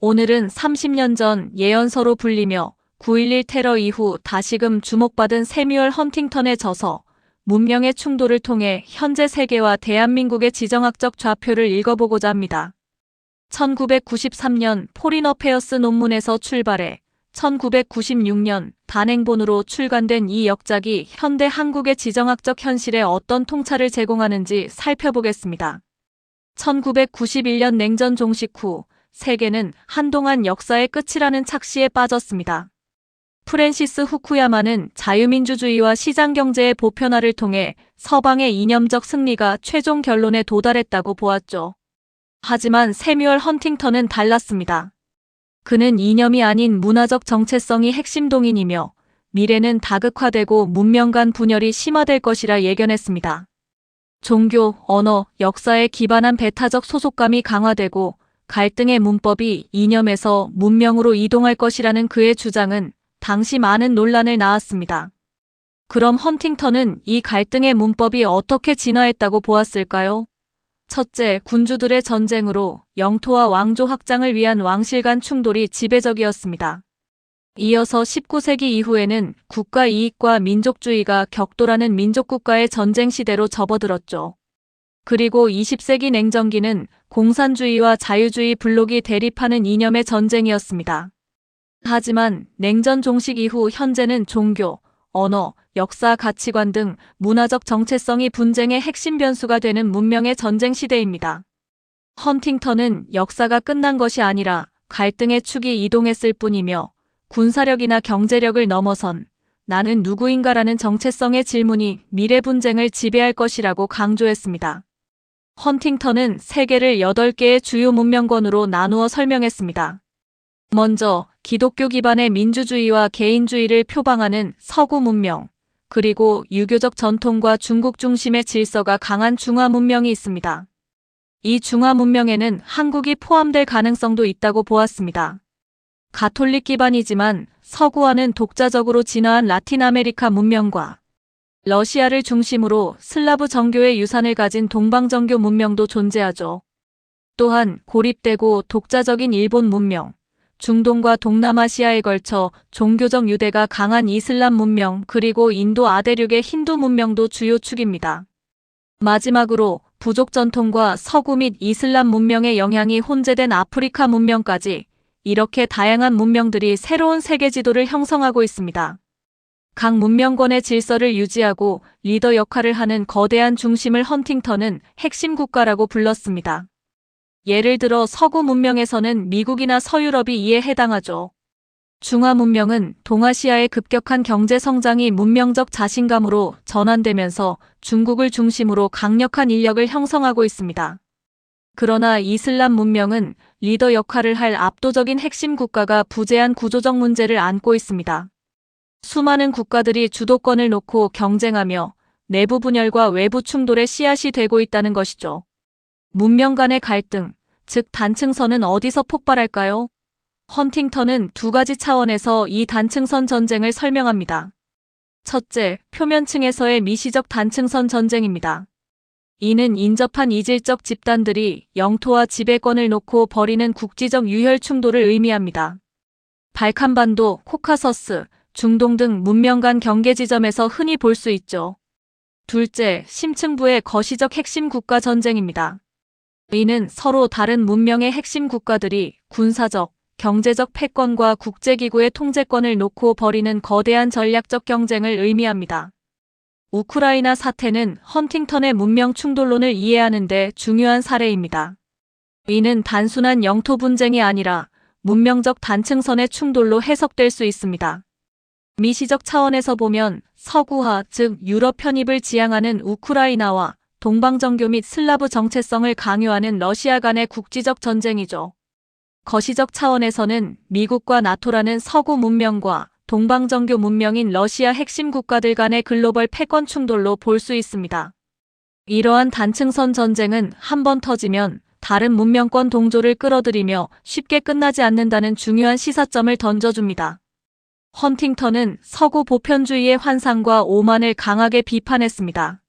오늘은 30년 전 예언서로 불리며 9.11 테러 이후 다시금 주목받은 새뮤얼 헌팅턴의 저서 문명의 충돌을 통해 현재 세계와 대한민국의 지정학적 좌표를 읽어보고자 합니다. 1993년 포린 어페어스 논문에서 출발해 1996년 단행본으로 출간된 이 역작이 현대 한국의 지정학적 현실에 어떤 통찰을 제공하는지 살펴보겠습니다. 1991년 냉전 종식 후 세계는 한동안 역사의 끝이라는 착시에 빠졌습니다. 프랜시스 후쿠야마는 자유민주주의와 시장경제의 보편화를 통해 서방의 이념적 승리가 최종 결론에 도달했다고 보았죠. 하지만 새뮤얼 헌팅턴은 달랐습니다. 그는 이념이 아닌 문화적 정체성이 핵심 동인이며 미래는 다극화되고 문명 간 분열이 심화될 것이라 예견했습니다. 종교, 언어, 역사에 기반한 배타적 소속감이 강화되고 갈등의 문법이 이념에서 문명으로 이동할 것이라는 그의 주장은 당시 많은 논란을 낳았습니다. 그럼 헌팅턴은 이 갈등의 문법이 어떻게 진화했다고 보았을까요? 첫째, 군주들의 전쟁으로 영토와 왕조 확장을 위한 왕실 간 충돌이 지배적이었습니다. 이어서 19세기 이후에는 국가 이익과 민족주의가 격돌하는 민족국가의 전쟁 시대로 접어들었죠. 그리고 20세기 냉전기는 공산주의와 자유주의 블록이 대립하는 이념의 전쟁이었습니다. 하지만 냉전 종식 이후 현재는 종교, 언어, 역사, 가치관 등 문화적 정체성이 분쟁의 핵심 변수가 되는 문명의 전쟁 시대입니다. 헌팅턴은 역사가 끝난 것이 아니라 갈등의 축이 이동했을 뿐이며 군사력이나 경제력을 넘어선 나는 누구인가라는 정체성의 질문이 미래 분쟁을 지배할 것이라고 강조했습니다. 헌팅턴은 세계를 8개의 주요 문명권으로 나누어 설명했습니다. 먼저 기독교 기반의 민주주의와 개인주의를 표방하는 서구 문명, 그리고 유교적 전통과 중국 중심의 질서가 강한 중화 문명이 있습니다. 이 중화 문명에는 한국이 포함될 가능성도 있다고 보았습니다. 가톨릭 기반이지만 서구화는 독자적으로 진화한 라틴 아메리카 문명과 러시아를 중심으로 슬라브 정교의 유산을 가진 동방정교 문명도 존재하죠. 또한 고립되고 독자적인 일본 문명, 중동과 동남아시아에 걸쳐 종교적 유대가 강한 이슬람 문명, 그리고 인도 아대륙의 힌두 문명도 주요 축입니다. 마지막으로 부족 전통과 서구 및 이슬람 문명의 영향이 혼재된 아프리카 문명까지 이렇게 다양한 문명들이 새로운 세계 지도를 형성하고 있습니다. 각 문명권의 질서를 유지하고 리더 역할을 하는 거대한 중심을 헌팅턴은 핵심 국가라고 불렀습니다. 예를 들어 서구 문명에서는 미국이나 서유럽이 이에 해당하죠. 중화 문명은 동아시아의 급격한 경제 성장이 문명적 자신감으로 전환되면서 중국을 중심으로 강력한 인력을 형성하고 있습니다. 그러나 이슬람 문명은 리더 역할을 할 압도적인 핵심 국가가 부재한 구조적 문제를 안고 있습니다. 수많은 국가들이 주도권을 놓고 경쟁하며 내부 분열과 외부 충돌의 씨앗이 되고 있다는 것이죠. 문명 간의 갈등, 즉 단층선은 어디서 폭발할까요? 헌팅턴은 두 가지 차원에서 이 단층선 전쟁을 설명합니다. 첫째, 표면층에서의 미시적 단층선 전쟁입니다. 이는 인접한 이질적 집단들이 영토와 지배권을 놓고 벌이는 국지적 유혈 충돌을 의미합니다. 발칸반도, 코카서스, 중동 등 문명 간 경계 지점에서 흔히 볼 수 있죠. 둘째, 심층부의 거시적 핵심 국가 전쟁입니다. 이는 서로 다른 문명의 핵심 국가들이 군사적, 경제적 패권과 국제기구의 통제권을 놓고 벌이는 거대한 전략적 경쟁을 의미합니다. 우크라이나 사태는 헌팅턴의 문명 충돌론을 이해하는 데 중요한 사례입니다. 이는 단순한 영토 분쟁이 아니라 문명적 단층선의 충돌로 해석될 수 있습니다. 미시적 차원에서 보면 서구화, 즉 유럽 편입을 지향하는 우크라이나와 동방정교 및 슬라브 정체성을 강요하는 러시아 간의 국지적 전쟁이죠. 거시적 차원에서는 미국과 나토라는 서구 문명과 동방정교 문명인 러시아 핵심 국가들 간의 글로벌 패권 충돌로 볼 수 있습니다. 이러한 단층선 전쟁은 한번 터지면 다른 문명권 동조를 끌어들이며 쉽게 끝나지 않는다는 중요한 시사점을 던져줍니다. 헌팅턴은 서구 보편주의의 환상과 오만을 강하게 비판했습니다.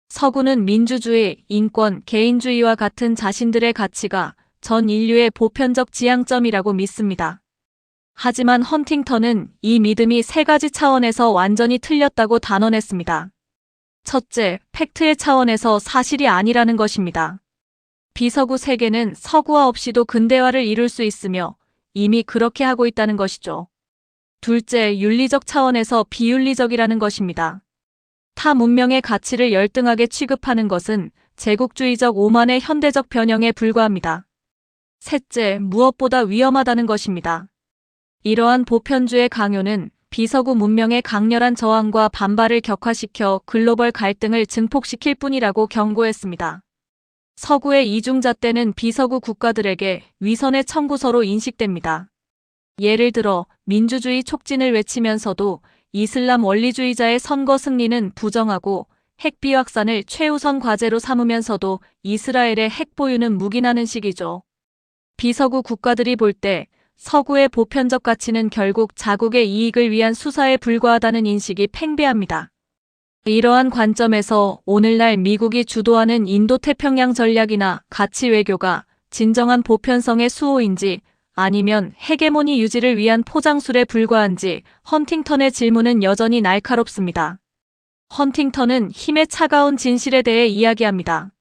서구는 민주주의, 인권, 개인주의와 같은 자신들의 가치가 전 인류의 보편적 지향점이라고 믿습니다. 하지만 헌팅턴은 이 믿음이 세 가지 차원에서 완전히 틀렸다고 단언했습니다. 첫째, 팩트의 차원에서 사실이 아니라는 것입니다. 비서구 세계는 서구화 없이도 근대화를 이룰 수 있으며 이미 그렇게 하고 있다는 것이죠. 둘째, 윤리적 차원에서 비윤리적이라는 것입니다. 타 문명의 가치를 열등하게 취급하는 것은 제국주의적 오만의 현대적 변형에 불과합니다. 셋째, 무엇보다 위험하다는 것입니다. 이러한 보편주의 강요는 비서구 문명의 강렬한 저항과 반발을 격화시켜 글로벌 갈등을 증폭시킬 뿐이라고 경고했습니다. 서구의 이중잣대는 비서구 국가들에게 위선의 청구서로 인식됩니다. 예를 들어 민주주의 촉진을 외치면서도 이슬람 원리주의자의 선거 승리는 부정하고 핵 비확산을 최우선 과제로 삼으면서도 이스라엘의 핵 보유는 묵인하는 식이죠. 비서구 국가들이 볼 때 서구의 보편적 가치는 결국 자국의 이익을 위한 수사에 불과하다는 인식이 팽배합니다. 이러한 관점에서 오늘날 미국이 주도하는 인도태평양 전략이나 가치 외교가 진정한 보편성의 수호인지 아니면 헤게모니 유지를 위한 포장술에 불과한지 헌팅턴의 질문은 여전히 날카롭습니다. 헌팅턴은 힘의 차가운 진실에 대해 이야기합니다.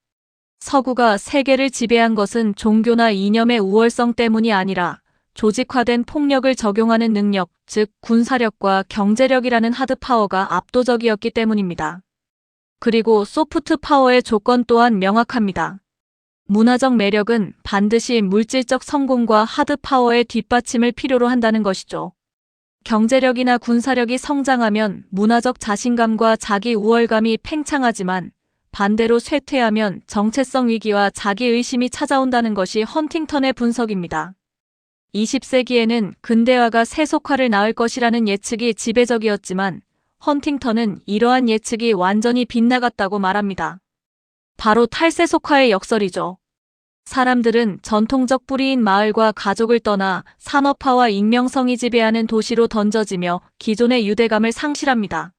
서구가 세계를 지배한 것은 종교나 이념의 우월성 때문이 아니라 조직화된 폭력을 적용하는 능력, 즉 군사력과 경제력이라는 하드파워가 압도적이었기 때문입니다. 그리고 소프트 파워의 조건 또한 명확합니다. 문화적 매력은 반드시 물질적 성공과 하드파워의 뒷받침을 필요로 한다는 것이죠. 경제력이나 군사력이 성장하면 문화적 자신감과 자기 우월감이 팽창하지만 반대로 쇠퇴하면 정체성 위기와 자기의심이 찾아온다는 것이 헌팅턴의 분석입니다. 20세기에는 근대화가 세속화를 낳을 것이라는 예측이 지배적이었지만 헌팅턴은 이러한 예측이 완전히 빗나갔다고 말합니다. 바로 탈세속화의 역설이죠. 사람들은 전통적 뿌리인 마을과 가족을 떠나 산업화와 익명성이 지배하는 도시로 던져지며 기존의 유대감을 상실합니다.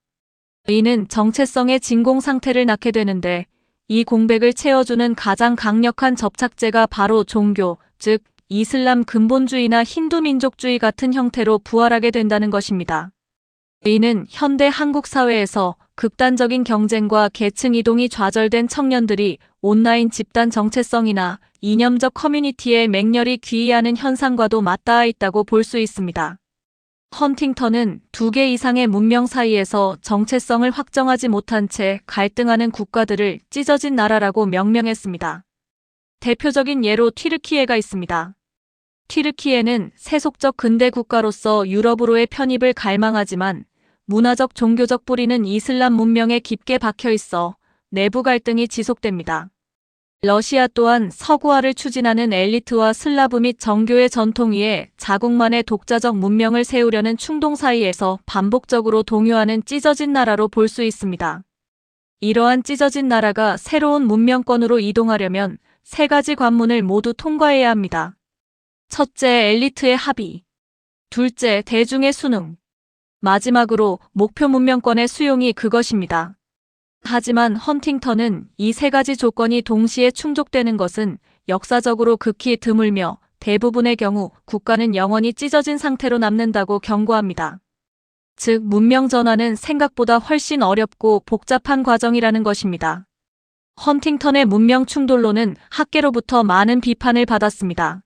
이는 정체성의 진공 상태를 낳게 되는데 이 공백을 채워주는 가장 강력한 접착제가 바로 종교, 즉 이슬람 근본주의나 힌두민족주의 같은 형태로 부활하게 된다는 것입니다. 이는 현대 한국 사회에서 극단적인 경쟁과 계층 이동이 좌절된 청년들이 온라인 집단 정체성이나 이념적 커뮤니티에 맹렬히 귀의하는 현상과도 맞닿아 있다고 볼 수 있습니다. 헌팅턴은 두 개 이상의 문명 사이에서 정체성을 확정하지 못한 채 갈등하는 국가들을 찢어진 나라라고 명명했습니다. 대표적인 예로 튀르키예가 있습니다. 튀르키예는 세속적 근대 국가로서 유럽으로의 편입을 갈망하지만 문화적 종교적 뿌리는 이슬람 문명에 깊게 박혀 있어 내부 갈등이 지속됩니다. 러시아 또한 서구화를 추진하는 엘리트와 슬라브 및 정교의 전통 위에 자국만의 독자적 문명을 세우려는 충동 사이에서 반복적으로 동요하는 찢어진 나라로 볼 수 있습니다. 이러한 찢어진 나라가 새로운 문명권으로 이동하려면 세 가지 관문을 모두 통과해야 합니다. 첫째, 엘리트의 합의. 둘째, 대중의 순응. 마지막으로 목표 문명권의 수용이 그것입니다. 하지만 헌팅턴은 이 세 가지 조건이 동시에 충족되는 것은 역사적으로 극히 드물며 대부분의 경우 국가는 영원히 찢어진 상태로 남는다고 경고합니다. 즉, 문명 전환은 생각보다 훨씬 어렵고 복잡한 과정이라는 것입니다. 헌팅턴의 문명 충돌론은 학계로부터 많은 비판을 받았습니다.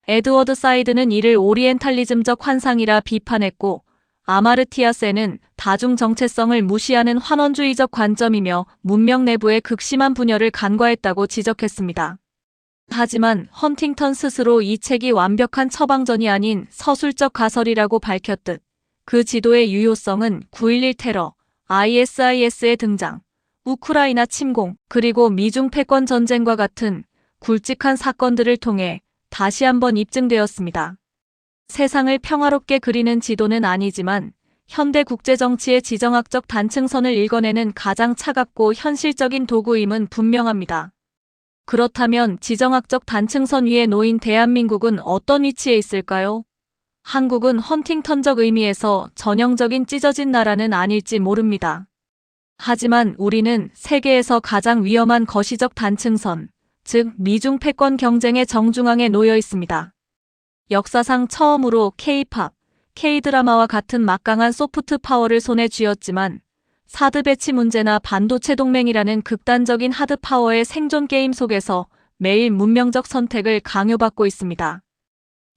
에드워드 사이드는 이를 오리엔탈리즘적 환상이라 비판했고 아마르티아 센은 다중 정체성을 무시하는 환원주의적 관점이며 문명 내부의 극심한 분열을 간과했다고 지적했습니다. 하지만 헌팅턴 스스로 이 책이 완벽한 처방전이 아닌 서술적 가설이라고 밝혔듯 그 지도의 유효성은 9.11 테러, ISIS의 등장, 우크라이나 침공, 그리고 미중 패권 전쟁과 같은 굵직한 사건들을 통해 다시 한번 입증되었습니다. 세상을 평화롭게 그리는 지도는 아니지만 현대 국제정치의 지정학적 단층선을 읽어내는 가장 차갑고 현실적인 도구임은 분명합니다. 그렇다면 지정학적 단층선 위에 놓인 대한민국은 어떤 위치에 있을까요? 한국은 헌팅턴적 의미에서 전형적인 찢어진 나라는 아닐지 모릅니다. 하지만 우리는 세계에서 가장 위험한 거시적 단층선, 즉 미중 패권 경쟁의 정중앙에 놓여 있습니다. 역사상 처음으로 K-팝, K-드라마와 같은 막강한 소프트 파워를 손에 쥐었지만 사드 배치 문제나 반도체 동맹이라는 극단적인 하드 파워의 생존 게임 속에서 매일 문명적 선택을 강요받고 있습니다.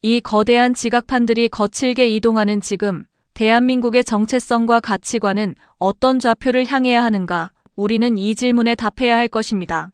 이 거대한 지각판들이 거칠게 이동하는 지금 대한민국의 정체성과 가치관은 어떤 좌표를 향해야 하는가? 우리는 이 질문에 답해야 할 것입니다.